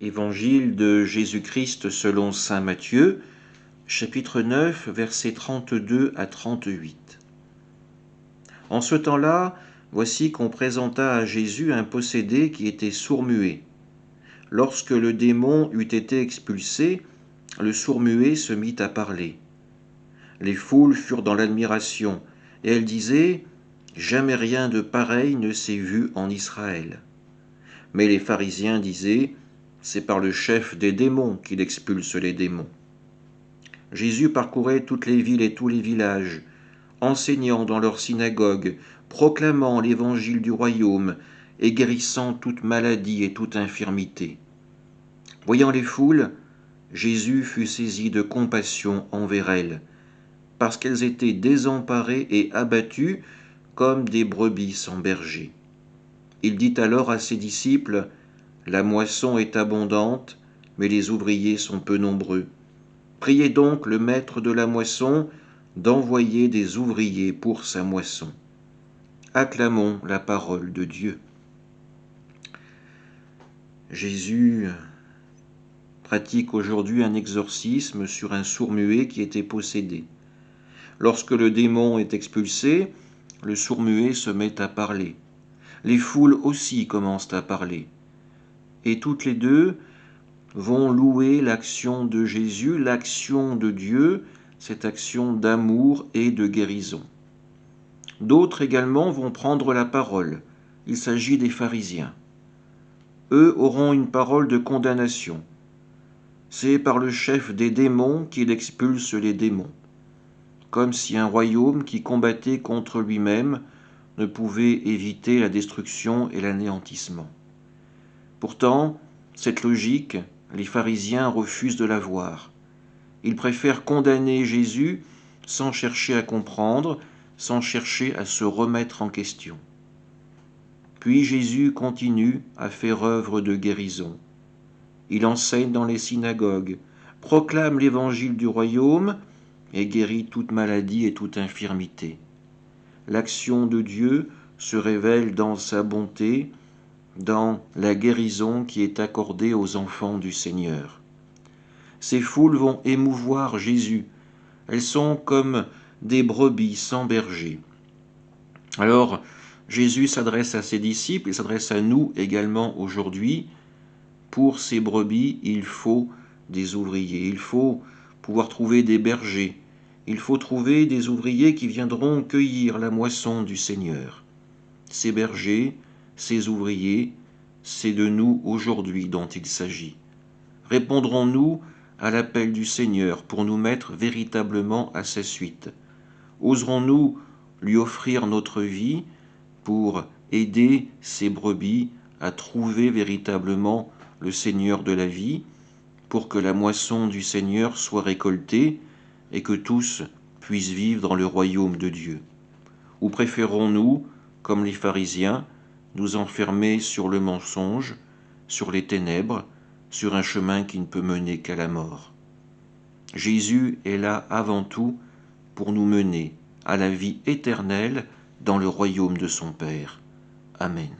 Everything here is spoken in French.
Évangile de Jésus-Christ selon saint Matthieu, chapitre 9, versets 32 à 38. En ce temps-là, voici qu'on présenta à Jésus un possédé qui était sourd-muet. Lorsque le démon eut été expulsé, le sourd-muet se mit à parler. Les foules furent dans l'admiration, et elles disaient « Jamais rien de pareil ne s'est vu en Israël ». Mais les pharisiens disaient « C'est par le chef des démons qu'il expulse les démons ». Jésus parcourait toutes les villes et tous les villages, enseignant dans leurs synagogues, proclamant l'évangile du royaume et guérissant toute maladie et toute infirmité. Voyant les foules, Jésus fut saisi de compassion envers elles, parce qu'elles étaient désemparées et abattues comme des brebis sans berger. Il dit alors à ses disciples, « La moisson est abondante, mais les ouvriers sont peu nombreux. Priez donc le maître de la moisson d'envoyer des ouvriers pour sa moisson. » Acclamons la parole de Dieu. Jésus pratique aujourd'hui un exorcisme sur un sourd-muet qui était possédé. Lorsque le démon est expulsé, le sourd-muet se met à parler. Les foules aussi commencent à parler. Et toutes les deux vont louer l'action de Jésus, l'action de Dieu, cette action d'amour et de guérison. D'autres également vont prendre la parole. Il s'agit des pharisiens. Eux auront une parole de condamnation. C'est par le chef des démons qu'il expulse les démons, comme si un royaume qui combattait contre lui-même ne pouvait éviter la destruction et l'anéantissement. Pourtant, cette logique, les pharisiens refusent de la voir. Ils préfèrent condamner Jésus sans chercher à comprendre, sans chercher à se remettre en question. Puis Jésus continue à faire œuvre de guérison. Il enseigne dans les synagogues, proclame l'évangile du royaume et guérit toute maladie et toute infirmité. L'action de Dieu se révèle dans sa bonté, dans la guérison qui est accordée aux enfants du Seigneur. Ces foules vont émouvoir Jésus. Elles sont comme des brebis sans berger. Alors, Jésus s'adresse à ses disciples et s'adresse à nous également aujourd'hui. Pour ces brebis, il faut des ouvriers, il faut pouvoir trouver des bergers, il faut trouver des ouvriers qui viendront cueillir la moisson du Seigneur. Ces bergers, ces ouvriers, c'est de nous aujourd'hui dont il s'agit. Répondrons-nous à l'appel du Seigneur pour nous mettre véritablement à sa suite? Oserons-nous lui offrir notre vie pour aider ces brebis à trouver véritablement le Seigneur de la vie, pour que la moisson du Seigneur soit récoltée et que tous puissent vivre dans le royaume de Dieu? Ou préférons-nous, comme les pharisiens, nous enfermer sur le mensonge, sur les ténèbres, sur un chemin qui ne peut mener qu'à la mort? Jésus est là avant tout pour nous mener à la vie éternelle dans le royaume de son Père. Amen.